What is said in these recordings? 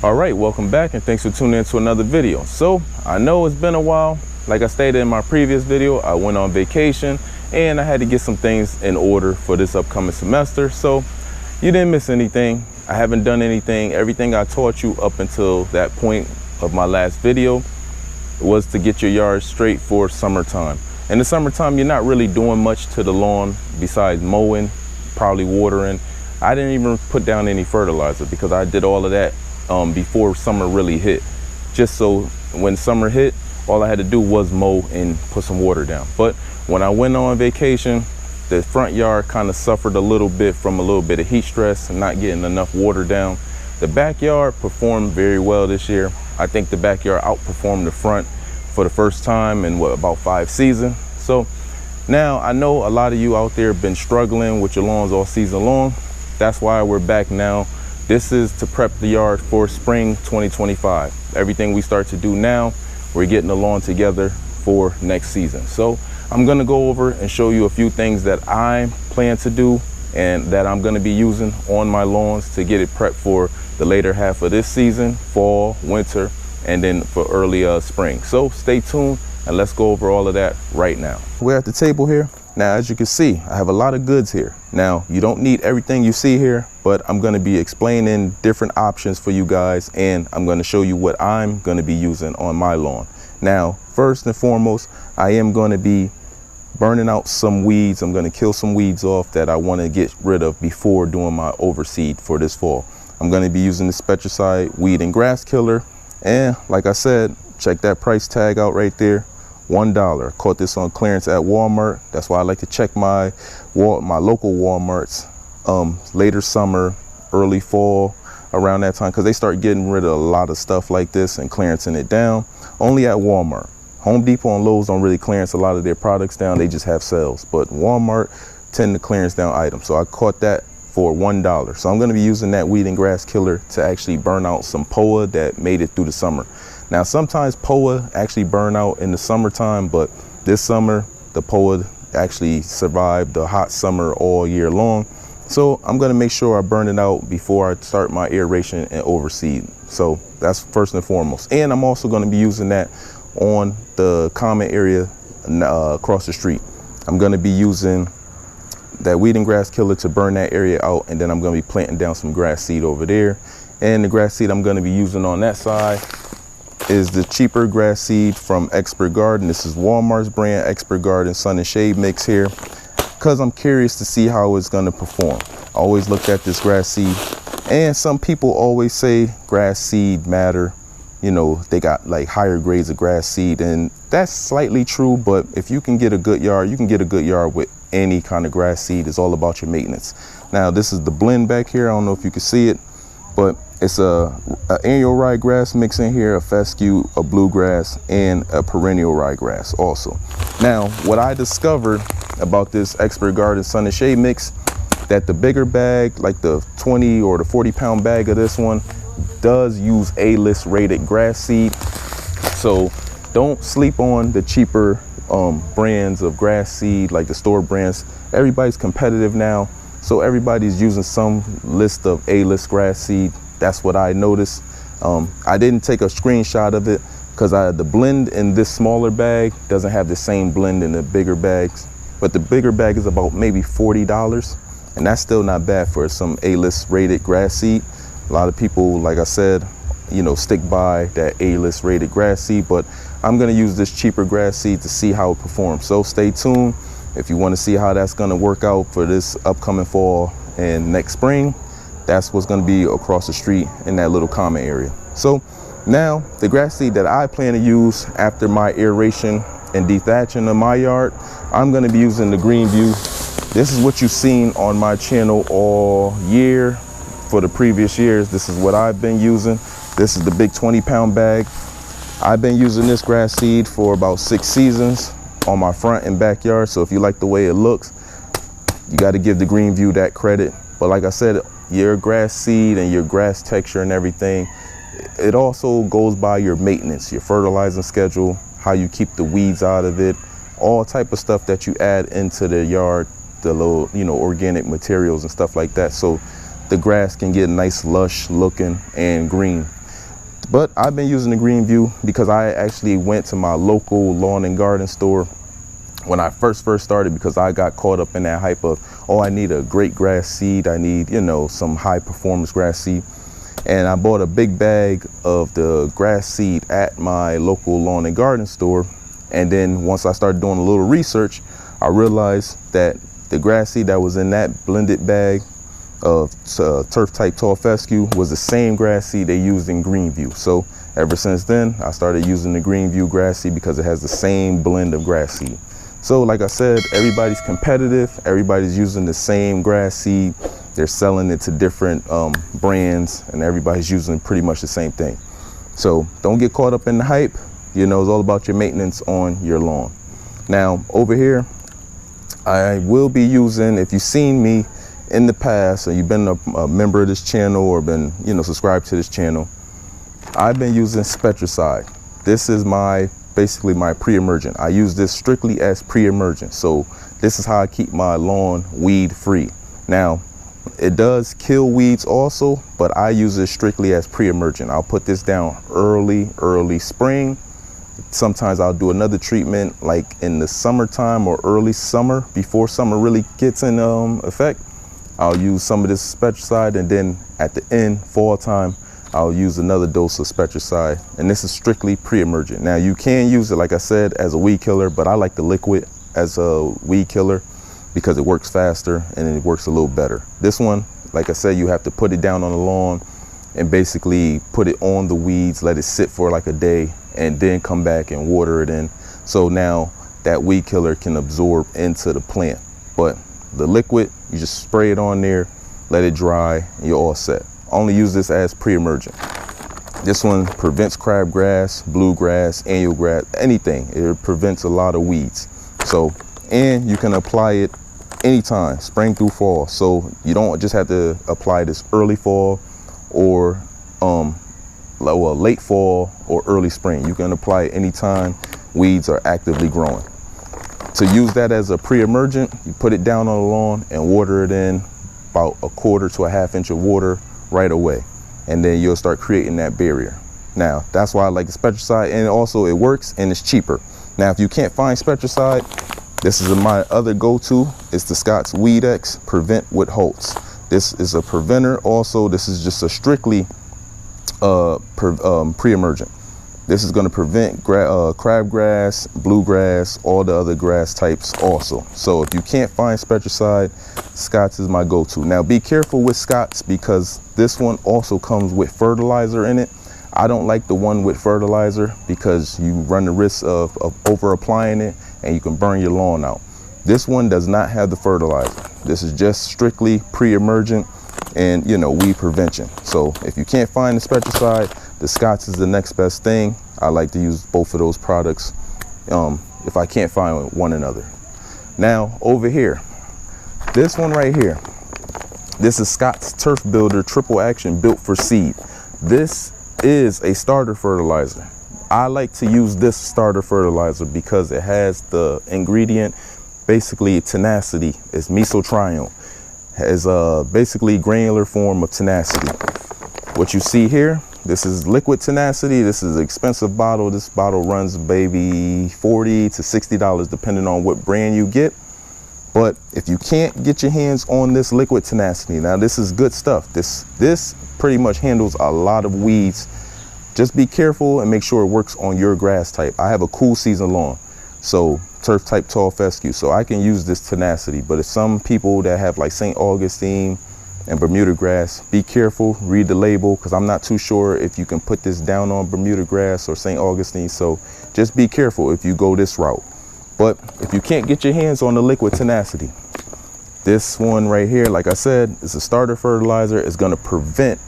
All right, welcome back and thanks for tuning in to another video. So I know it's been a while. Like I stated in my previous video, I went on vacation and I had to get some things in order for this upcoming semester. So you didn't miss anything. I haven't done anything. Everything I taught you up until that point of my last video was to get your yard straight for summertime. In the summertime, you're not really doing much to the lawn besides mowing, probably watering. I didn't even put down any fertilizer because I did all of that before summer really hit. Just so when summer hit, all I had to do was mow and put some water down. But when I went on vacation, the front yard kind of suffered a little bit from a little bit of heat stress and not getting enough water down. The backyard performed very well this year. I think the backyard outperformed the front for the first time in about 5 seasons. So now I know a lot of you out there have been struggling with your lawns all season long. That's why we're back now. This is to prep the yard for spring 2025. Everything we start to do now, we're getting the lawn together for next season. So I'm gonna go over and show you a few things that I plan to do and that I'm gonna be using on my lawns to get it prepped for the later half of this season, fall, winter, and then for early spring. So stay tuned and let's go over all of that right now. We're at the table here. Now, as you can see, I have a lot of goods here. Now, you don't need everything you see here, but I'm gonna be explaining different options for you guys, and I'm gonna show you what I'm gonna be using on my lawn. Now, first and foremost, I am gonna be burning out some weeds. I'm gonna kill some weeds off that I wanna get rid of before doing my overseed for this fall. I'm gonna be using the Spectricide Weed and Grass Killer, and like I said, check that price tag out right there. $1. Caught this on clearance at Walmart. That's why I like to check my local Walmarts later summer, early fall, around that time, because they start getting rid of a lot of stuff like this and clearancing it down. Only at Walmart. Home Depot and Lowe's don't really clearance a lot of their products down. They just have sales. But Walmart tend to clearance down items. So I caught that for $1. So I'm going to be using that Weed and Grass Killer to actually burn out some POA that made it through the summer. Now, sometimes POA actually burn out in the summertime, but this summer, the POA actually survived the hot summer all year long. So I'm gonna make sure I burn it out before I start my aeration and overseed. So that's first and foremost. And I'm also gonna be using that on the common area across the street. I'm gonna be using that Weed and Grass Killer to burn that area out, and then I'm gonna be planting down some grass seed over there. And the grass seed I'm gonna be using on that side is the cheaper grass seed from Expert Garden. This is Walmart's brand, Expert Garden Sun and Shade Mix here, because I'm curious to see how it's gonna perform. I always looked at this grass seed, and some people always say grass seed matter. You know, they got like higher grades of grass seed, and that's slightly true, but if you can get a good yard, you can get a good yard with any kind of grass seed. It's all about your maintenance. Now, this is the blend back here. I don't know if you can see it, but it's a annual ryegrass mix in here, a fescue, a bluegrass, and a perennial ryegrass also. Now, what I discovered about this Expert Garden Sun and Shade mix, that the bigger bag, like the 20 or the 40-pound bag of this one, does use A-list rated grass seed. So don't sleep on the cheaper brands of grass seed, like the store brands. Everybody's competitive now, so everybody's using some list of A-list grass seed. That's what I noticed. I didn't take a screenshot of it because the blend in this smaller bag doesn't have the same blend in the bigger bags. But the bigger bag is about maybe $40, and that's still not bad for some A-list rated grass seed. A lot of people, like I said, you know, stick by that A-list rated grass seed, but I'm gonna use this cheaper grass seed to see how it performs. So stay tuned if you wanna see how that's gonna work out for this upcoming fall and next spring. That's what's gonna be across the street in that little common area. So now the grass seed that I plan to use after my aeration and dethatching of my yard, I'm gonna be using the Greenview. This is what you've seen on my channel all year. For the previous years, this is what I've been using. This is the big 20-pound bag. I've been using this grass seed for about 6 seasons on my front and backyard. So if you like the way it looks, you gotta give the Greenview that credit. But like I said, your grass seed and your grass texture and everything, it also goes by your maintenance, your fertilizing schedule, how you keep the weeds out of it, all type of stuff that you add into the yard, the little, you know, organic materials and stuff like that. So the grass can get nice, lush looking and green. But I've been using the Greenview because I actually went to my local lawn and garden store when I first started, because I got caught up in that hype of, oh, I need a great grass seed. I need, you know, some high performance grass seed. And I bought a big bag of the grass seed at my local lawn and garden store. And then once I started doing a little research, I realized that the grass seed that was in that blended bag of turf type tall fescue was the same grass seed they used in Greenview. So ever since then, I started using the Greenview grass seed because it has the same blend of grass seed. So like I said, everybody's competitive. Everybody's using the same grass seed. They're selling it to different brands, and everybody's using pretty much the same thing. So don't get caught up in the hype. You know, it's all about your maintenance on your lawn. Now over here, I will be using, if you've seen me in the past, or you've been a member of this channel or been, you know, subscribed to this channel, I've been using Spectracide. This is basically my pre-emergent. I use this strictly as pre-emergent. So this is how I keep my lawn weed free. Now, it does kill weeds also, but I use it strictly as pre-emergent. I'll put this down early spring. Sometimes I'll do another treatment like in the summertime or early summer, before summer really gets in effect. I'll use some of this Spectracide, and then at the end, fall time, I'll use another dose of Spectracide, and this is strictly pre-emergent. Now you can use it, like I said, as a weed killer, but I like the liquid as a weed killer because it works faster and it works a little better. This one, like I said, you have to put it down on the lawn and basically put it on the weeds, let it sit for like a day, and then come back and water it in. So now that weed killer can absorb into the plant. But the liquid, you just spray it on there, let it dry, and you're all set. Only use this as pre-emergent. This one prevents crabgrass, bluegrass, annual grass, anything. It prevents a lot of weeds. So, and you can apply it anytime, spring through fall. So you don't just have to apply this early fall or late fall or early spring. You can apply it anytime weeds are actively growing. To use that as a pre-emergent, you put it down on the lawn and water it in about 1/4 to 1/2 inch of water right away. And then you'll start creating that barrier. Now, that's why I like the Spectracide, and also it works and it's cheaper. Now, if you can't find Spectracide, this is my other go-to. It's the Scott's Weed X Prevent with Holtz. This is a preventer. Also, this is just a strictly pre-emergent. This is going to prevent crabgrass, bluegrass, all the other grass types also. So if you can't find Spectracide, Scott's is my go-to. Now be careful with Scott's because this one also comes with fertilizer in it. I don't like the one with fertilizer because you run the risk of over applying it and you can burn your lawn out. This one does not have the fertilizer. This is just strictly pre-emergent and, you know, weed prevention. So if you can't find the Spectracide, the Scott's is the next best thing. I like to use both of those products if I can't find one another. Now over here, this one right here, this is Scott's Turf Builder Triple Action Built for Seed. This is a starter fertilizer. I like to use this starter fertilizer because it has the ingredient, basically tenacity. It's mesotrione. Has basically granular form of tenacity. What you see here, this is liquid tenacity. This is an expensive bottle. This bottle runs maybe $40 to $60 depending on what brand you get. But if you can't get your hands on this liquid tenacity, now this is good stuff. This pretty much handles a lot of weeds. Just be careful and make sure it works on your grass type. I have a cool season lawn, so turf type tall fescue, so I can use this tenacity. But if some people that have like St. Augustine and Bermuda grass, be careful, read the label, because I'm not too sure if you can put this down on Bermuda grass or St. Augustine. So just be careful if you go this route. But if you can't get your hands on the liquid tenacity, this one right here, like I said, is a starter fertilizer. It's going to prevent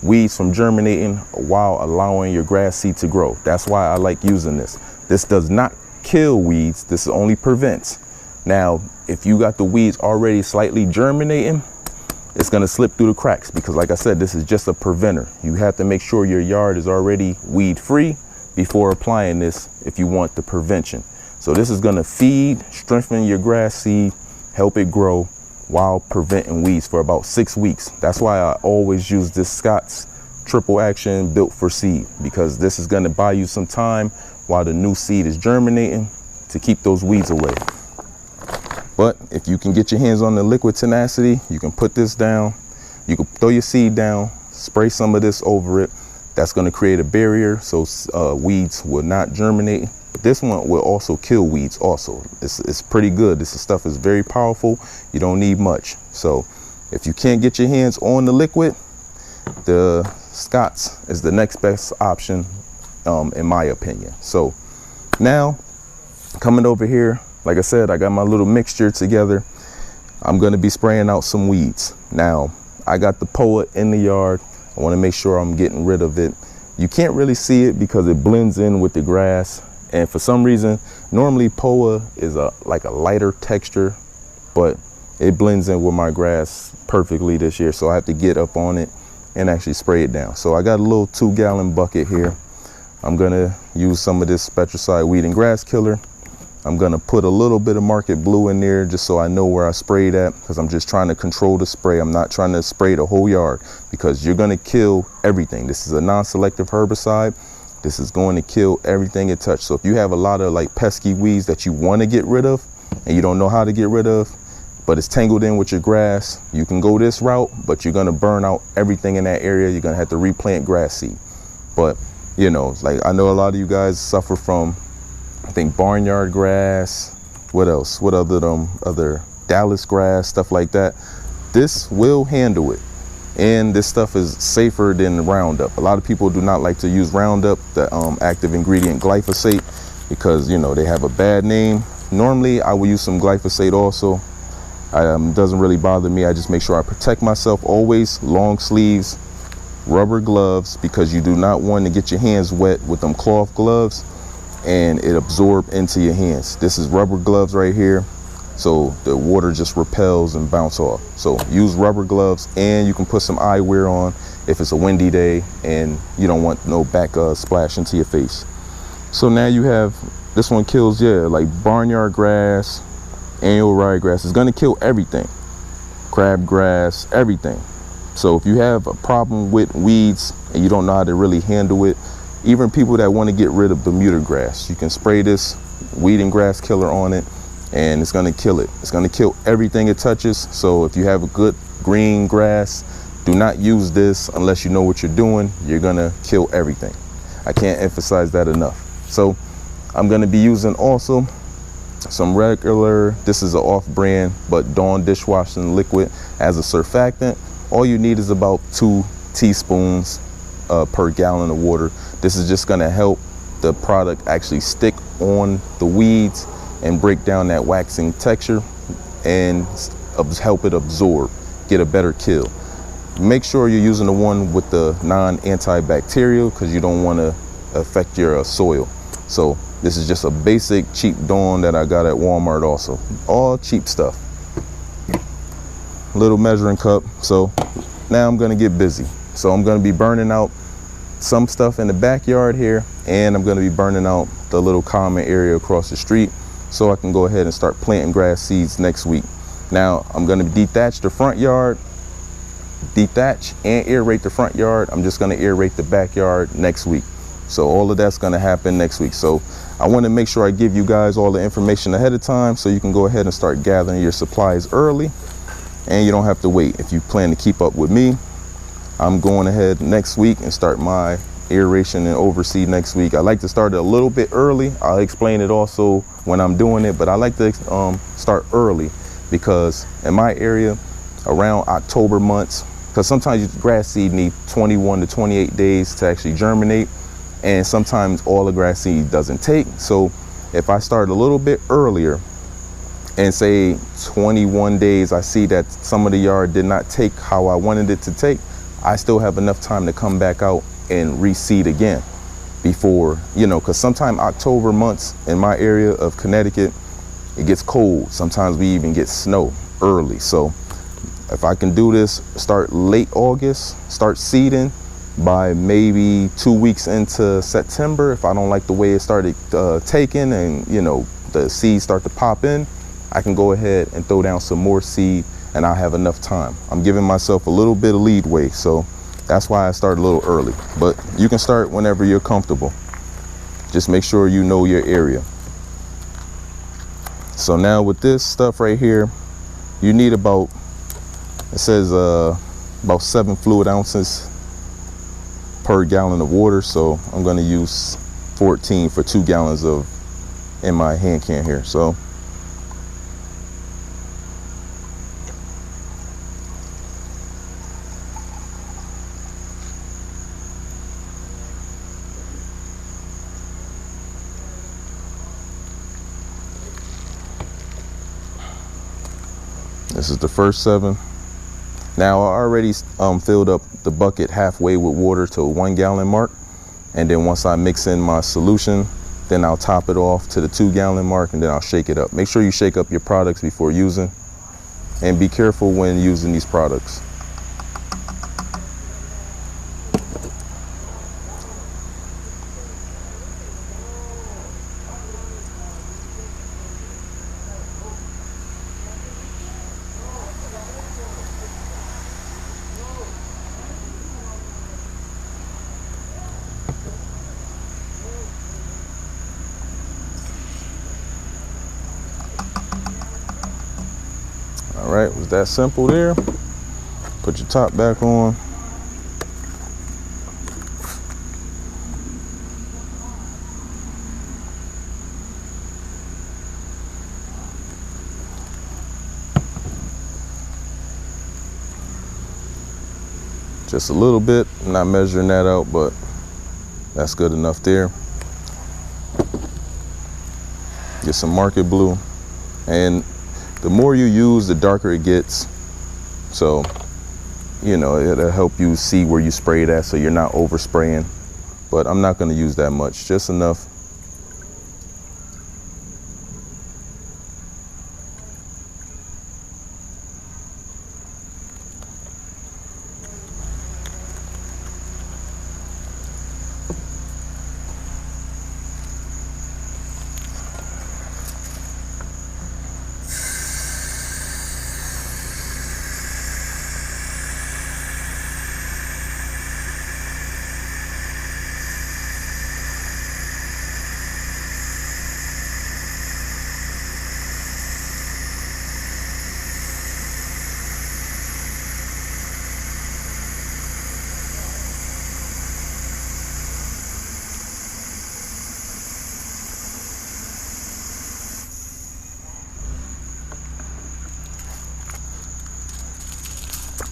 weeds from germinating while allowing your grass seed to grow. That's why I like using this. This does not kill weeds. This only prevents. Now, if you got the weeds already slightly germinating, it's going to slip through the cracks because, like I said, this is just a preventer. You have to make sure your yard is already weed free before applying this if you want the prevention. So this is going to feed, strengthen your grass seed, help it grow while preventing weeds for about 6 weeks. That's why I always use this Scott's triple action built for seed, because this is going to buy you some time while the new seed is germinating to keep those weeds away. But if you can get your hands on the liquid tenacity, you can put this down, you can throw your seed down, spray some of this over it. That's going to create a barrier so weeds will not germinate. This one will also kill weeds also. It's pretty good. This stuff is very powerful. You don't need much. So if you can't get your hands on the liquid, the Scott's is the next best option, in my opinion. So now coming over here, like I said, I got my little mixture together. I'm going to be spraying out some weeds. Now I got the POA in the yard. I want to make sure I'm getting rid of it. You can't really see it because it blends in with the grass. And for some reason, normally POA is like a lighter texture, but it blends in with my grass perfectly this year. So I have to get up on it and actually spray it down. So I got a little 2-gallon bucket here. I'm gonna use some of this Spectracide weed and grass killer. I'm gonna put a little bit of Market Blue in there just so I know where I sprayed at, because I'm just trying to control the spray. I'm not trying to spray the whole yard, because you're gonna kill everything. This is a non-selective herbicide. This is going to kill everything it touches. So if you have a lot of like pesky weeds that you want to get rid of and you don't know how to get rid of, but it's tangled in with your grass, you can go this route, but you're going to burn out everything in that area. You're going to have to replant grass seed. But you know, like I know a lot of you guys suffer from, I think, barnyard grass. What else? What other Dallas grass, stuff like that. This will handle it. And this stuff is safer than Roundup. A lot of people do not like to use Roundup, the active ingredient glyphosate, because, you know, they have a bad name. Normally, I will use some glyphosate also. Doesn't really bother me. I just make sure I protect myself always. Long sleeves, rubber gloves, because you do not want to get your hands wet with them cloth gloves and it absorb into your hands. This is rubber gloves right here. So the water just repels and bounce off. So use rubber gloves, and you can put some eyewear on if it's a windy day and you don't want no back splash into your face. So now you have, this one kills, like barnyard grass, annual ryegrass. It's gonna kill everything. Crabgrass, everything. So if you have a problem with weeds and you don't know how to really handle it, even people that want to get rid of Bermuda grass, you can spray this weed and grass killer on it, and it's going to kill it. It's going to kill everything it touches. So if you have a good green grass, do not use this unless you know what you're doing. You're going to kill everything. I can't emphasize that enough. So I'm going to be using also some regular, this is an off-brand, but Dawn dishwashing liquid as a surfactant. All you need is about 2 teaspoons per gallon of water. This is just going to help the product actually stick on the weeds and break down that waxing texture and help it absorb, get a better kill. Make sure you're using the one with the non-antibacterial, because you don't want to affect your soil. So this is just a basic cheap Dawn that I got at Walmart also. All cheap stuff. Little measuring cup. So now I'm going to get busy. So I'm going to be burning out some stuff in the backyard here, and I'm going to be burning out the little common area across the street, so I can go ahead and start planting grass seeds next week. Now I'm going to dethatch the front yard, dethatch and aerate the front yard. I'm just going to aerate the backyard next week. So all of that's going to happen next week. So I want to make sure I give you guys all the information ahead of time, so you can go ahead and start gathering your supplies early, and you don't have to wait. If you plan to keep up with me, I'm going ahead next week and start my aeration and overseed next week. I like to start it a little bit early. I'll explain it also when I'm doing it, but I like to start early, because in my area around October months, because sometimes grass seed need 21 to 28 days to actually germinate, and sometimes all the grass seed doesn't take. So if I start a little bit earlier and say 21 days, I see that some of the yard did not take how I wanted it to take, I still have enough time to come back out and reseed again before, you know, because sometimes October months in my area of Connecticut, it gets cold. Sometimes we even get snow early. So if I can do this, start late August, start seeding by maybe 2 weeks into September, if I don't like the way it started taking and, you know, the seeds start to pop in, I can go ahead and throw down some more seed, and I'll have enough time. I'm giving myself a little bit of leadway. So That's why I start a little early, but you can start whenever you're comfortable. Just make sure you know your area. So now with this stuff right here, you need about, it says about 7 fluid ounces per gallon of water. So I'm gonna use 14 for 2 gallons of in my hand can here. So this is the first 7. Now I already filled up the bucket halfway with water to 1 gallon mark. And then once I mix in my solution, then I'll top it off to the 2 gallon mark, and then I'll shake it up. Make sure you shake up your products before using, and be careful when using these products. All right, was that simple there? Put your top back on. Just a little bit, I'm not measuring that out, but that's good enough there. Get some market blue, and the more you use, the darker it gets. So, you know, it'll help you see where you sprayed at so you're not overspraying. But I'm not gonna use that much, just enough.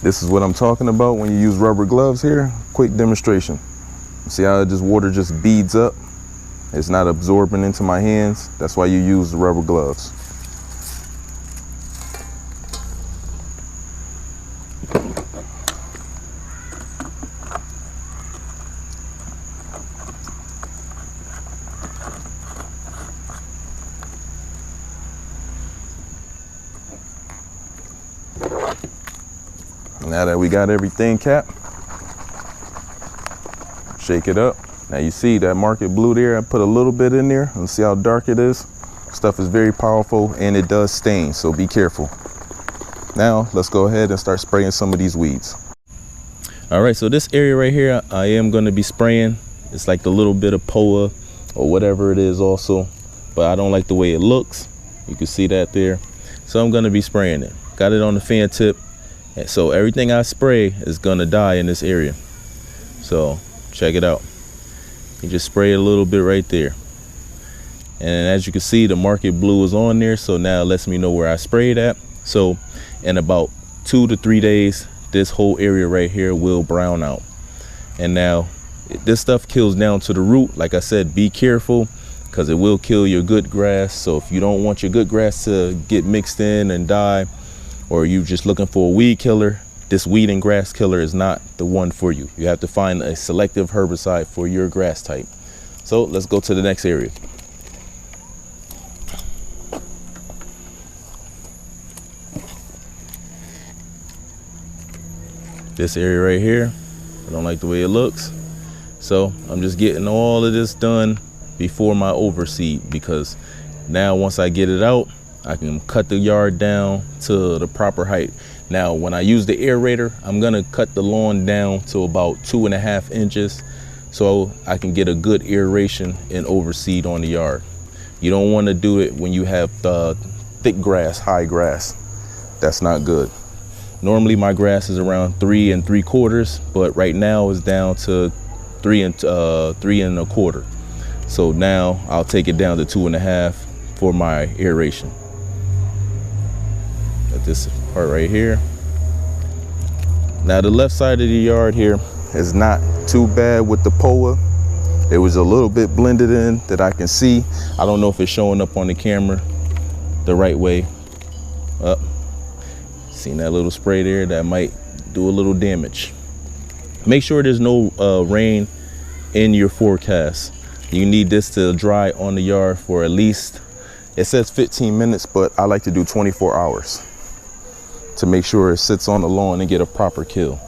This is what I'm talking about when you use rubber gloves here. Quick demonstration. See how water just beads up? It's not absorbing into my hands. That's why you use the rubber gloves. Now that we got everything capped, shake it up. Now you see that market blue there, I put a little bit in there, and see how dark it is? Stuff is very powerful and it does stain, so be careful. Now let's go ahead and start spraying some of these weeds. All right, so this area right here, I am gonna be spraying. It's like a little bit of POA or whatever it is also, but I don't like the way it looks. You can see that there. So I'm gonna be spraying it. Got it on the fan tip. So everything I spray is gonna die in this area. So check it out. You just spray it a little bit right there. And as you can see, the market blue is on there. So now it lets me know where I sprayed at. So in about 2 to 3 days, this whole area right here will brown out. And now this stuff kills down to the root. Like I said, be careful because it will kill your good grass. So if you don't want your good grass to get mixed in and die, or you just looking for a weed killer, this weed and grass killer is not the one for you. You have to find a selective herbicide for your grass type. So let's go to the next area. This area right here, I don't like the way it looks. So I'm just getting all of this done before my overseed, because now once I get it out, I can cut the yard down to the proper height. Now, when I use the aerator, I'm gonna cut the lawn down to about 2.5 inches so I can get a good aeration and overseed on the yard. You don't wanna do it when you have thick grass, high grass. That's not good. Normally my grass is around 3 3/4, but right now it's down to 3 1/4. So now I'll take it down to 2.5 for my aeration. Got this part right here. Now the left side of the yard here is not too bad with the POA. It was a little bit blended in that I can see. I don't know if it's showing up on the camera the right way. Seen that little spray there? That might do a little damage. Make sure there's no rain in your forecast. You need this to dry on the yard for at least, it says 15 minutes, but I like to do 24 hours to make sure it sits on the lawn and get a proper kill.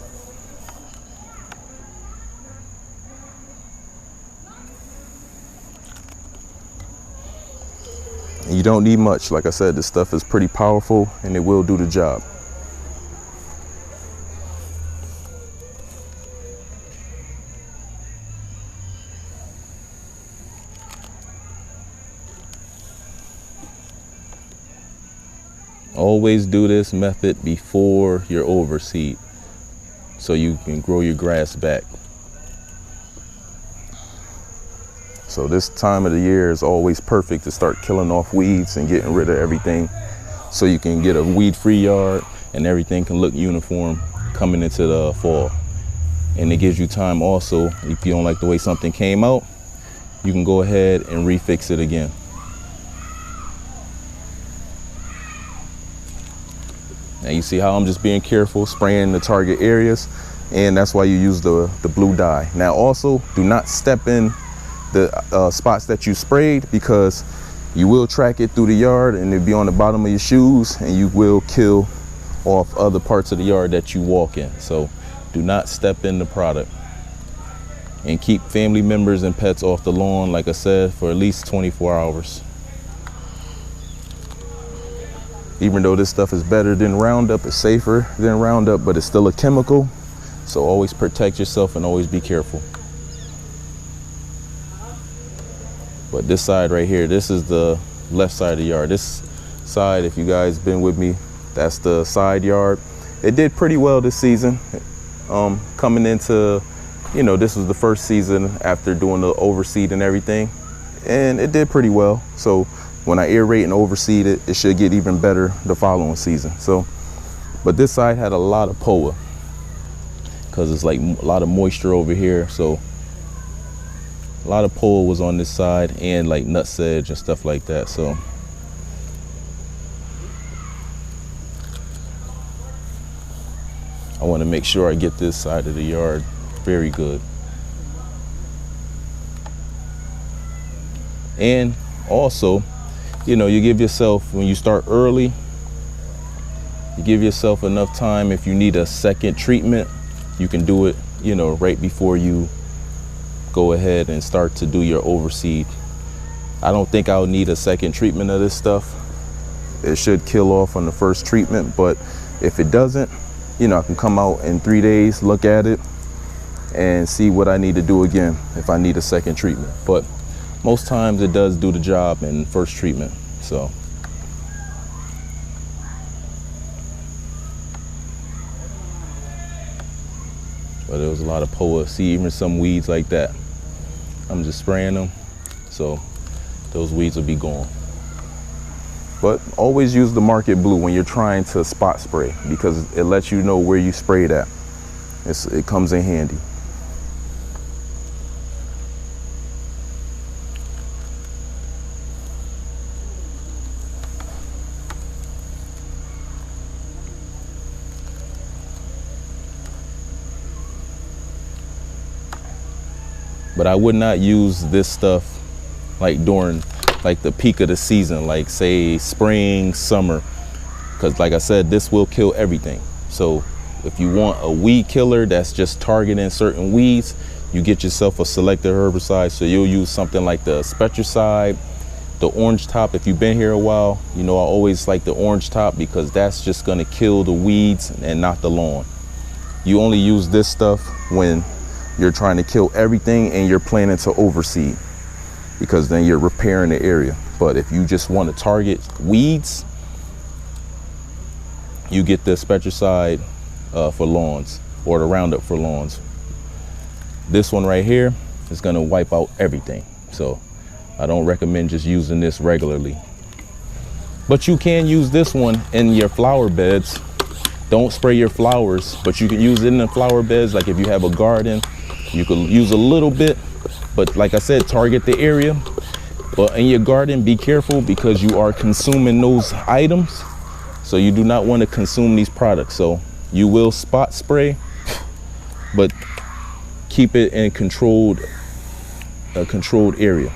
And you don't need much. Like I said, this stuff is pretty powerful and it will do the job. Always do this method before your overseed so you can grow your grass back. So this time of the year is always perfect to start killing off weeds and getting rid of everything so you can get a weed-free yard and everything can look uniform coming into the fall. And it gives you time also, if you don't like the way something came out, you can go ahead and refix it again. Now you see how I'm just being careful, spraying the target areas, and that's why you use the blue dye. Now also, do not step in the spots that you sprayed, because you will track it through the yard and it'll be on the bottom of your shoes, and you will kill off other parts of the yard that you walk in. So do not step in the product. And keep family members and pets off the lawn, like I said, for at least 24 hours. Even though this stuff is better than Roundup, it's safer than Roundup, but it's still a chemical. So always protect yourself and always be careful. But this side right here, this is the left side of the yard. This side, if you guys been with me, that's the side yard. It did pretty well this season. Coming into, you know, this was the first season after doing the overseed and everything, and it did pretty well. So when I aerate and overseed it, it should get even better the following season. So, but this side had a lot of POA because it's like a lot of moisture over here. So a lot of POA was on this side, and like nut sedge and stuff like that. So I want to make sure I get this side of the yard very good. And also, you know, you give yourself, when you start early, you give yourself enough time. If you need a second treatment, you can do it, you know, right before you go ahead and start to do your overseed. I don't think I'll need a second treatment of this stuff. It should kill off on the first treatment, but if it doesn't, you know, I can come out in 3 days, look at it, and see what I need to do again if I need a second treatment. But most times it does do the job in first treatment. So but there was a lot of POA. See, even some weeds like that, I'm just spraying them, so those weeds will be gone. But always use the market blue when you're trying to spot spray, because it lets you know where you sprayed at. It comes in handy. But I would not use this stuff like during like the peak of the season, like say spring, summer, because like I said, this will kill everything. So if you want a weed killer that's just targeting certain weeds, you get yourself a selective herbicide. So you'll use something like the Spectricide, the orange top. If you've been here a while, you know I always like the orange top because that's just gonna kill the weeds and not the lawn. You only use this stuff when you're trying to kill everything and you're planning to overseed, because then you're repairing the area. But if you just want to target weeds, you get the Spectricide for lawns, or the Roundup for lawns. This one right here is going to wipe out everything. So I don't recommend just using this regularly. But you can use this one in your flower beds. Don't spray your flowers, but you can use it in the flower beds. Like if you have a garden, you could use a little bit, but like I said, target the area. But in your garden, be careful because you are consuming those items. So you do not want to consume these products. So you will spot spray, but keep it in a controlled area.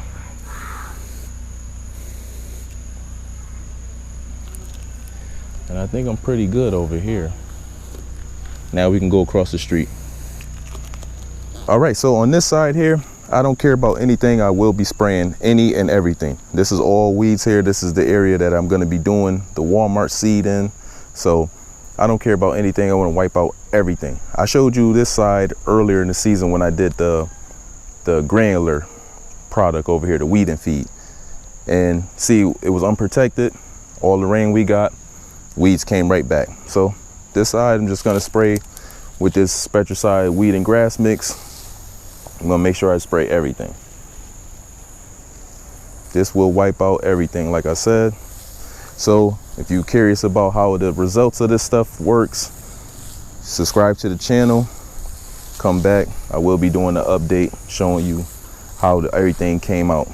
And I think I'm pretty good over here. Now we can go across the street. All right, so on this side here, I don't care about anything. I will be spraying any and everything. This is all weeds here. This is the area that I'm gonna be doing the Walmart seed in. So I don't care about anything. I wanna wipe out everything. I showed you this side earlier in the season when I did the granular product over here, the weed and feed. And see, it was unprotected. All the rain we got, weeds came right back. So this side, I'm just gonna spray with this Spectricide weed and grass mix. I'm gonna make sure I spray everything. This will wipe out everything, like I said. So if you're curious about how the results of this stuff works, subscribe to the channel, come back. I will be doing an update showing you how everything came out.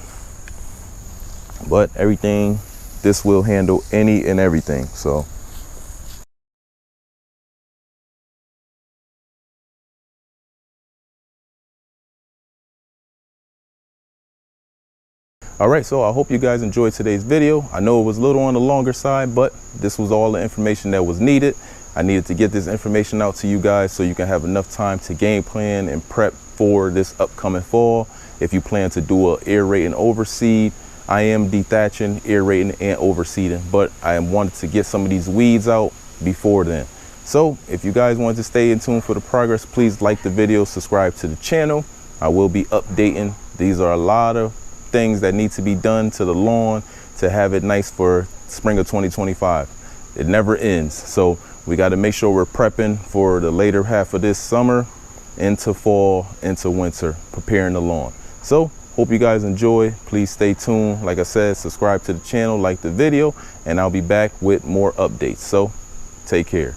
But everything, this will handle any and everything. So all right, so I hope you guys enjoyed today's video. I know it was a little on the longer side, but this was all the information that was needed. I needed to get this information out to you guys so you can have enough time to game plan and prep for this upcoming fall. If you plan to do a aerating overseed, I am dethatching, aerating, and overseeding, but I wanted to get some of these weeds out before then. So if you guys want to stay in tune for the progress, please like the video, subscribe to the channel. I will be updating. These are a lot of things that need to be done to the lawn to have it nice for spring of 2025. It never ends. So we got to make sure we're prepping for the later half of this summer into fall, into winter, preparing the lawn. So hope you guys enjoy. Please stay tuned. Like I said, subscribe to the channel, like the video, and I'll be back with more updates. So take care.